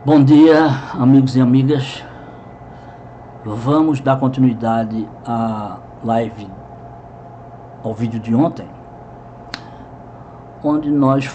Bom dia, amigos e amigas. Vamos dar continuidade à live, ao vídeo de ontem, onde nós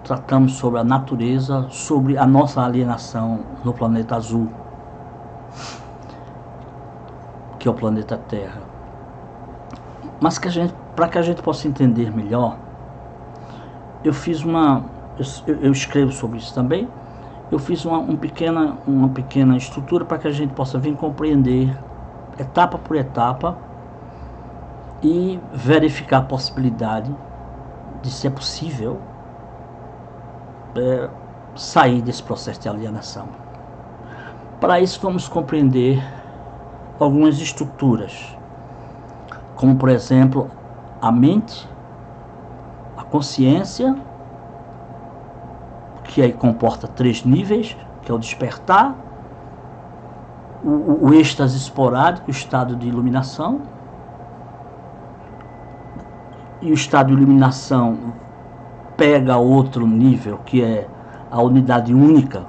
tratamos sobre a natureza, sobre a nossa alienação no planeta azul, que é o planeta Terra. Mas para que a gente possa entender melhor, eu escrevo sobre isso também. Eu fiz uma pequena estrutura para que a gente possa vir compreender etapa por etapa e verificar a possibilidade de ser possível sair desse processo de alienação. Para isso vamos compreender algumas estruturas, como por exemplo a mente, a consciência, que aí comporta 3 níveis, que é o despertar, o êxtase esporádico, o estado de iluminação, e o estado de iluminação pega outro nível, que é a unidade única,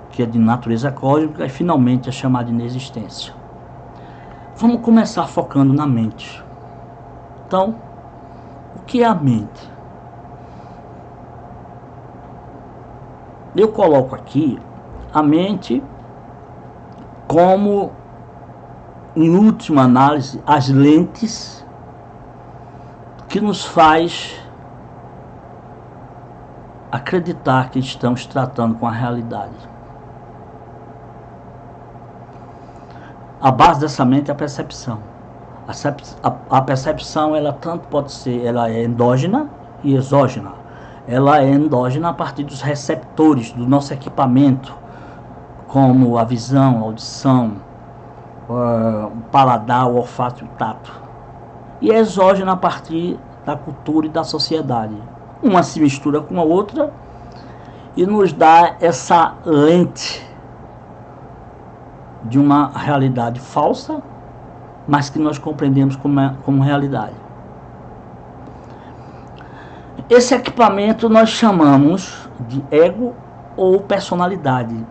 que é de natureza cósmica, e finalmente é chamada de inexistência. Vamos começar focando na mente. Então, o que é a mente? Eu coloco aqui a mente como, em última análise, as lentes que nos faz acreditar que estamos tratando com a realidade. A base dessa mente é a percepção. A percepção, ela tanto pode ser, ela é endógena e exógena. Ela é endógena a partir dos receptores do nosso equipamento, como a visão, a audição, o paladar, o olfato e o tato. E é exógena a partir da cultura e da sociedade. Uma se mistura com a outra e nos dá essa lente de uma realidade falsa, mas que nós compreendemos como realidade. Esse equipamento nós chamamos de ego ou personalidade.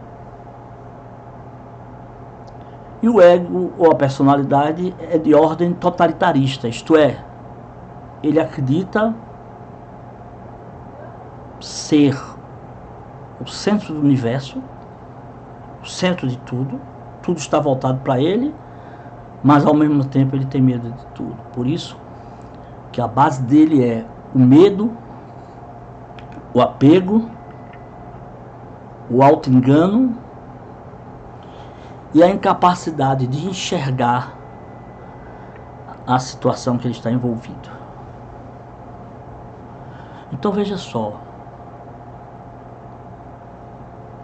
E o ego ou a personalidade é de ordem totalitarista, isto é, ele acredita ser o centro do universo, o centro de tudo, tudo está voltado para ele, mas ao mesmo tempo ele tem medo de tudo. Por isso que a base dele é o medo, o apego, o auto-engano e a incapacidade de enxergar a situação que ele está envolvido. Então veja só,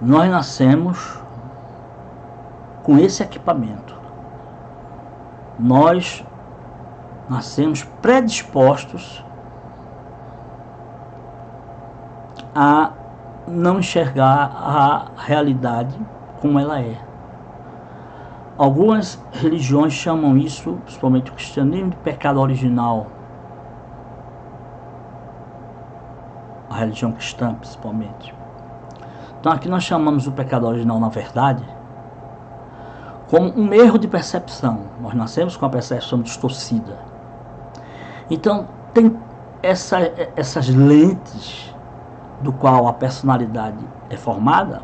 nós nascemos com esse equipamento. Nós nascemos predispostos a não enxergar a realidade como ela é. Algumas religiões chamam isso, principalmente o cristianismo, de pecado original. A religião cristã, principalmente. Então aqui nós chamamos o pecado original, na verdade, como um erro de percepção. Nós nascemos com a percepção distorcida. Então tem essas lentes do qual a personalidade é formada.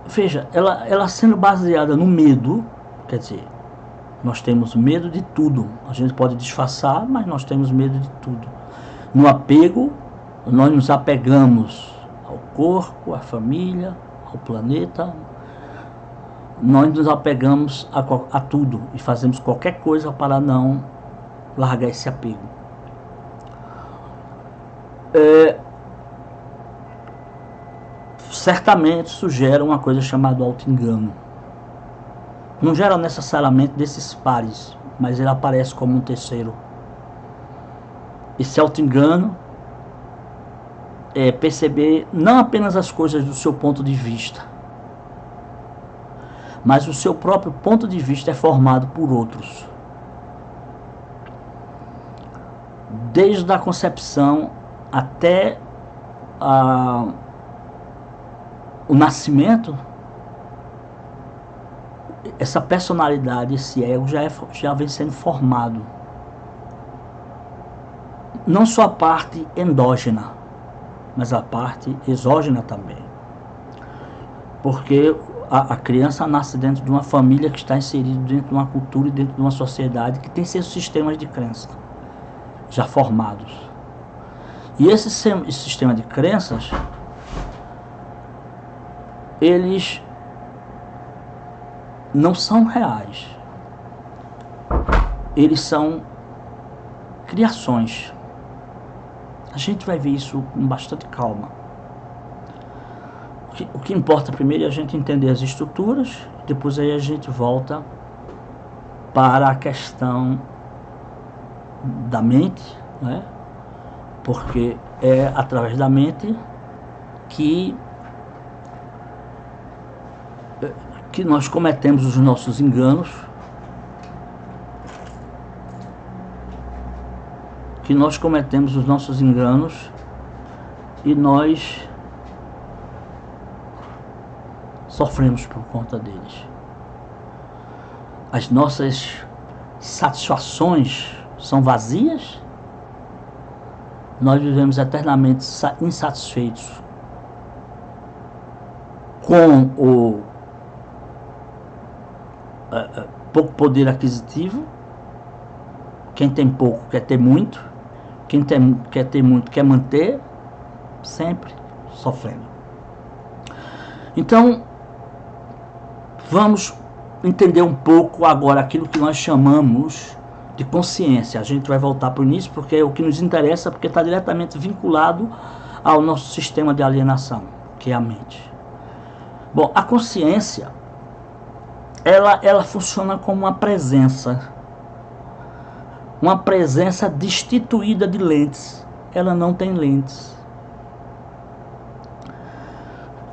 Veja, ela sendo baseada no medo, quer dizer, nós temos medo de tudo. A gente pode disfarçar, mas nós temos medo de tudo. No apego, nós nos apegamos ao corpo, à família, ao planeta. Nós nos apegamos a tudo e fazemos qualquer coisa para não largar esse apego. Certamente isso gera uma coisa chamada auto-engano. Não gera necessariamente desses pares, mas ele aparece como um terceiro. Esse auto-engano é perceber não apenas as coisas do seu ponto de vista, mas o seu próprio ponto de vista é formado por outros. Desde a concepção até o nascimento, essa personalidade, esse ego já vem sendo formado. Não só a parte endógena, mas a parte exógena também. Porque a criança nasce dentro de uma família que está inserida dentro de uma cultura e dentro de uma sociedade que tem seus sistemas de crença já formados. E esse sistema de crenças, eles não são reais. Eles são criações. A gente vai ver isso com bastante calma. O que importa primeiro é a gente entender as estruturas, depois aí a gente volta para a questão da mente, né? Porque é através da mente que nós cometemos os nossos enganos, e nós sofremos por conta deles. As nossas satisfações são vazias, nós vivemos eternamente insatisfeitos com o pouco poder aquisitivo. Quem tem pouco quer ter muito, quem quer ter muito quer manter, sempre sofrendo. Então, vamos entender um pouco agora aquilo que nós chamamos de consciência. A gente vai voltar para o início porque é o que nos interessa, porque está diretamente vinculado ao nosso sistema de alienação, que é a mente. Bom, a consciência, ela funciona como uma presença destituída de lentes. Ela não tem lentes.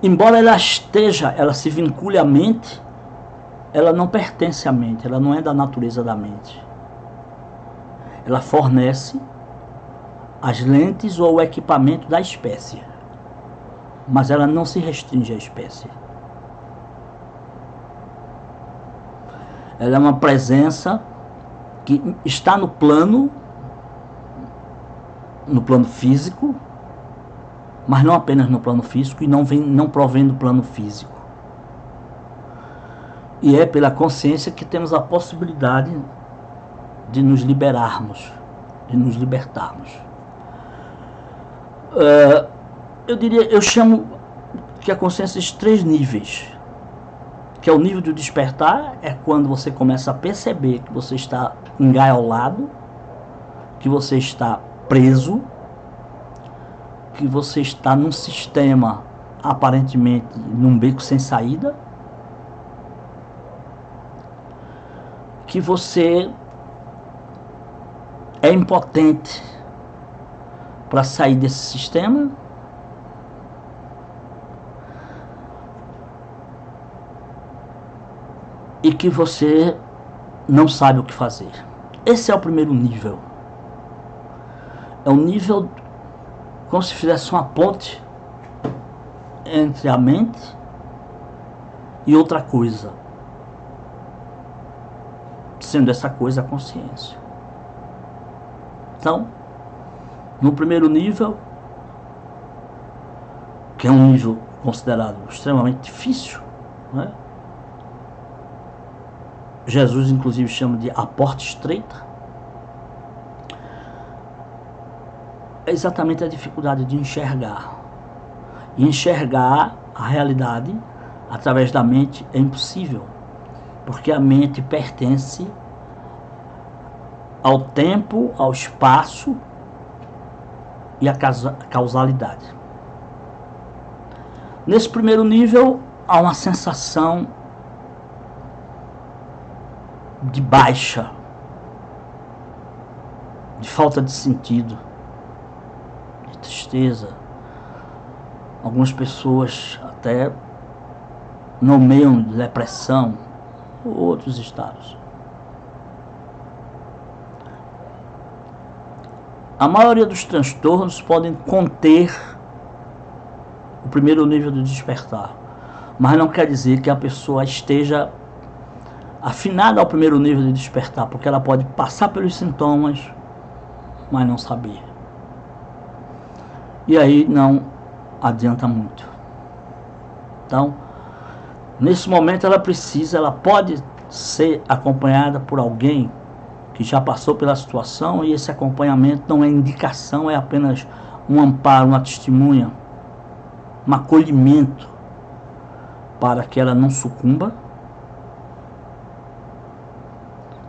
Embora ela se vincule à mente, ela não pertence à mente, ela não é da natureza da mente. Ela fornece as lentes ou o equipamento da espécie, mas ela não se restringe à espécie. Ela é uma presença que está no plano físico, mas não apenas no plano físico, e não provém do plano físico. E é pela consciência que temos a possibilidade de nos liberarmos, de nos libertarmos. Eu chamo que a consciência de 3 níveis. Que é o nível do despertar, é quando você começa a perceber que você está engaiolado, que você está preso, que você está num sistema aparentemente num beco sem saída, que você é impotente para sair desse sistema, e que você não sabe o que fazer. Esse é o primeiro nível. É um nível como se fizesse uma ponte entre a mente e outra coisa, sendo essa coisa a consciência. Então, no primeiro nível, que é um nível considerado extremamente difícil, né? Jesus inclusive chama de a porta estreita, é exatamente a dificuldade de enxergar. E enxergar a realidade através da mente é impossível, porque a mente pertence ao tempo, ao espaço e à causalidade. Nesse primeiro nível, há uma sensação de baixa, de falta de sentido, de tristeza. Algumas pessoas até nomeiam de depressão ou outros estados. A maioria dos transtornos podem conter o primeiro nível do despertar, Mas não quer dizer que a pessoa esteja afinada ao primeiro nível de despertar, porque ela pode passar pelos sintomas, mas não saber. E aí não adianta muito. Então, nesse momento ela pode ser acompanhada por alguém que já passou pela situação, e esse acompanhamento não é indicação, é apenas um amparo, uma testemunha, um acolhimento para que ela não sucumba.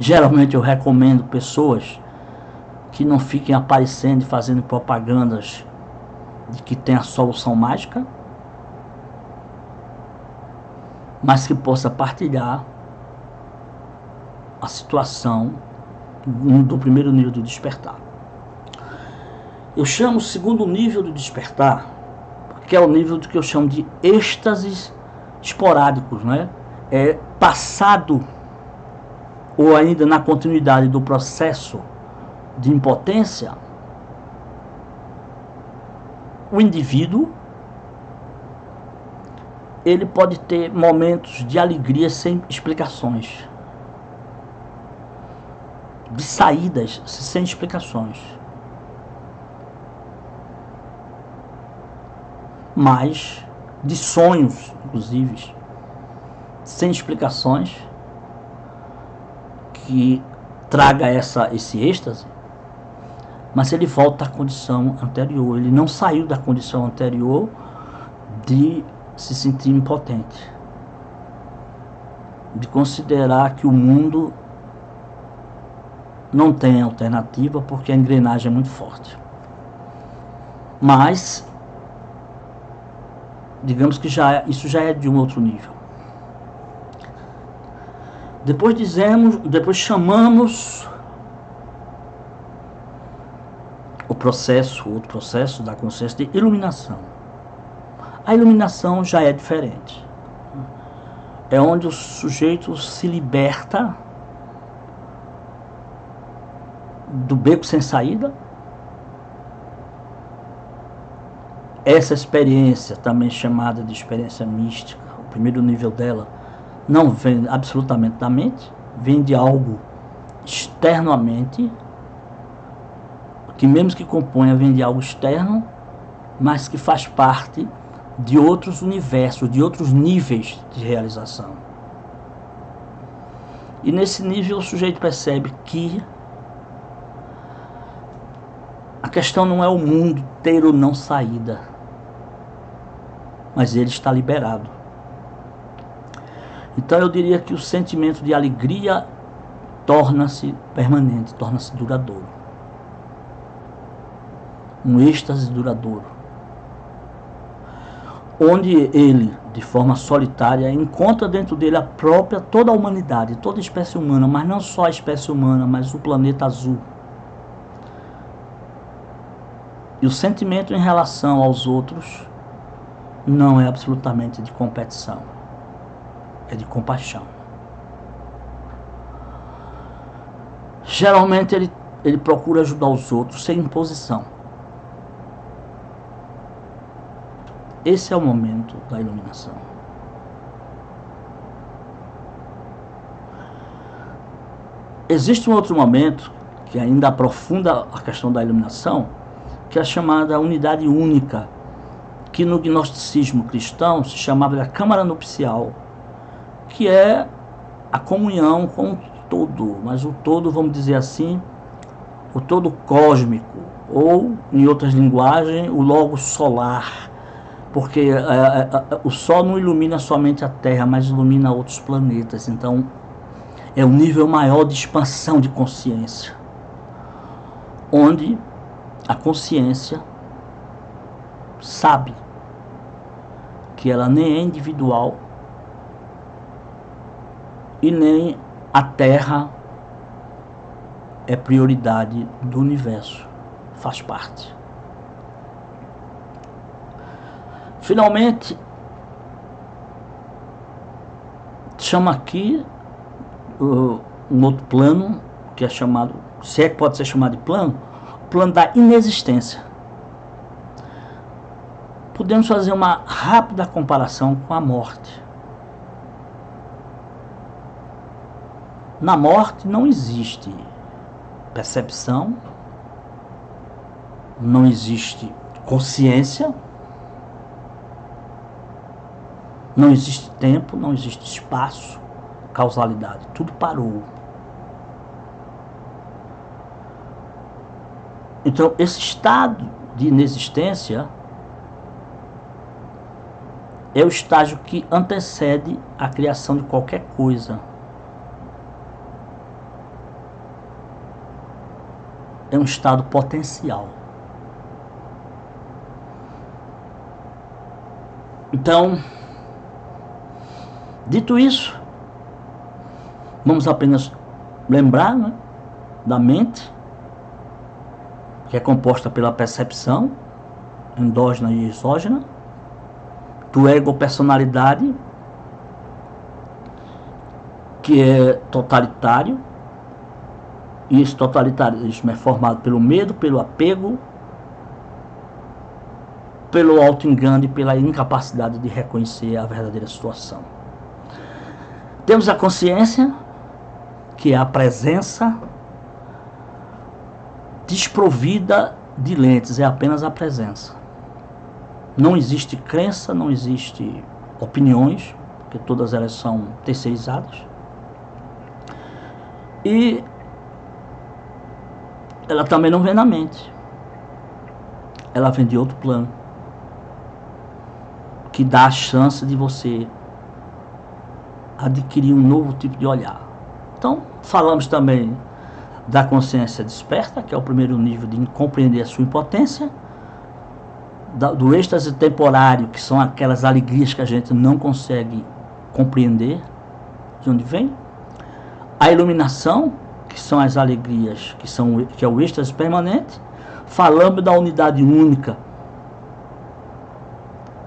Geralmente eu recomendo pessoas que não fiquem aparecendo e fazendo propagandas de que tem a solução mágica, mas que possa partilhar a situação do primeiro nível do despertar. Eu chamo o segundo nível do despertar, que é o nível do que eu chamo de êxtases esporádicos, né? É passado ou ainda na continuidade do processo de impotência, o indivíduo ele pode ter momentos de alegria sem explicações, de saídas sem explicações, mas de sonhos, inclusive, sem explicações, que traga esse êxtase, mas ele volta à condição anterior. Ele não saiu da condição anterior de se sentir impotente, de considerar que o mundo não tem alternativa porque a engrenagem é muito forte. Mas digamos que isso já é de um outro nível. Depois chamamos outro processo da consciência de iluminação. A iluminação já é diferente. É onde o sujeito se liberta do beco sem saída. Essa experiência, também chamada de experiência mística, o primeiro nível dela, não vem absolutamente da mente, vem de algo externo à mente, que mesmo que componha, vem de algo externo, mas que faz parte de outros universos, de outros níveis de realização. E nesse nível o sujeito percebe que a questão não é o mundo ter ou não saída, mas ele está liberado. Então eu diria que o sentimento de alegria torna-se permanente, torna-se duradouro. Um êxtase duradouro. Onde ele, de forma solitária, encontra dentro dele toda a humanidade, toda a espécie humana, mas não só a espécie humana, mas o planeta azul. E o sentimento em relação aos outros não é absolutamente de competição, é de compaixão. Geralmente ele procura ajudar os outros sem imposição. Esse é o momento da iluminação. Existe um outro momento que ainda aprofunda a questão da iluminação, que é a chamada unidade única, que no gnosticismo cristão se chamava de câmara nupcial, que é a comunhão com o todo, mas o todo, vamos dizer assim, o todo cósmico, ou, em outras linguagens, o logos solar, porque o Sol não ilumina somente a Terra, mas ilumina outros planetas. Então, é um nível maior de expansão de consciência, onde a consciência sabe que ela nem é individual e nem a Terra é prioridade do universo, faz parte. Finalmente, chama aqui um outro plano, que é chamado, se é que pode ser chamado de plano, o plano da inexistência. podemos fazer uma rápida comparação com a morte. Na morte não existe percepção, não existe consciência, não existe tempo, não existe espaço, causalidade, tudo parou. Então, esse estado de inexistência é o estágio que antecede a criação de qualquer coisa. É um estado potencial. Então, dito isso, vamos apenas lembrar, né, da mente, que é composta pela percepção endógena e exógena, do ego personalidade, que é totalitário, e esse totalitarismo é formado pelo medo, pelo apego, pelo auto-engano e pela incapacidade de reconhecer a verdadeira situação. Temos a consciência, que é a presença desprovida de lentes, é apenas a presença. Não existe crença, não existe opiniões, porque todas elas são terceirizadas. E ela também não vem na mente. Ela vem de outro plano, que dá a chance de você adquirir um novo tipo de olhar. Então, falamos também da consciência desperta, que é o primeiro nível de compreender a sua impotência, do êxtase temporário, que são aquelas alegrias que a gente não consegue compreender de onde vem, a iluminação, que são as alegrias, que é o êxtase permanente. Falamos da unidade única,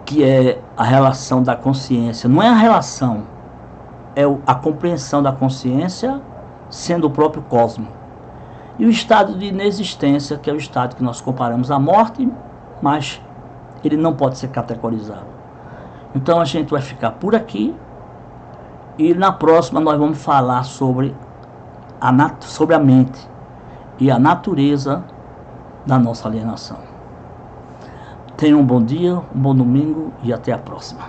que é a relação da consciência. Não é a relação, é a compreensão da consciência sendo o próprio cosmos. E o estado de inexistência, que é o estado que nós comparamos à morte, mas ele não pode ser categorizado. Então a gente vai ficar por aqui, e na próxima nós vamos falar sobre a mente e a natureza da nossa alienação. Tenham um bom dia, um bom domingo e até a próxima.